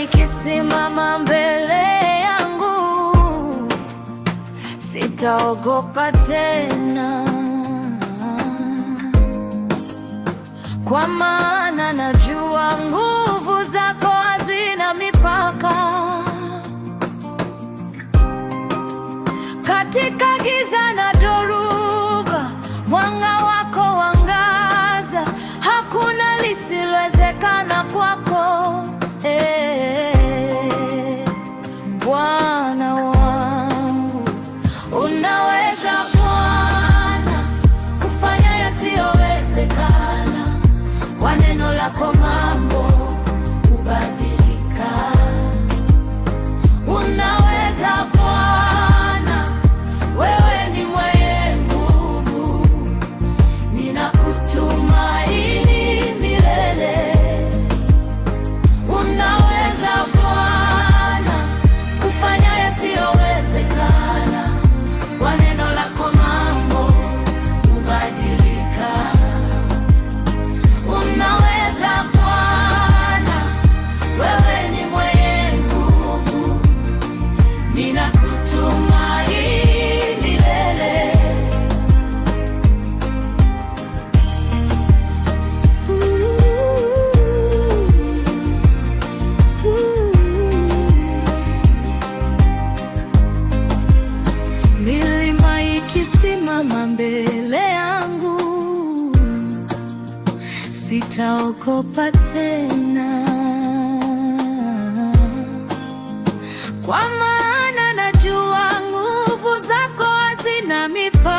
ikisimama mbele yangu, sitaogopa tena, kwa maana najua nguvu zako hazina mipaka. Katika giza na dhoruba, mwanga wako wangaza, hakuna lisilowezekana kwako. Bwana wangu, unaweza Bwana kufanya yasiyowezekana. Kwa neno lako mambo hubadilika. Unaweza Bwana, wewe ni mwenye nguvu, ninakutumaini milele. Unaweza Bwana kufanya yasiyowezekana. Kwa neno lako mambo hubadilika. Unaweza Bwana, wewe ni mwenye nguvu, ninakutumaini milele. Milima ikisimama mbele yangu, sitaogopa tena, kwa maana najua nguvu zako hazina mipaka.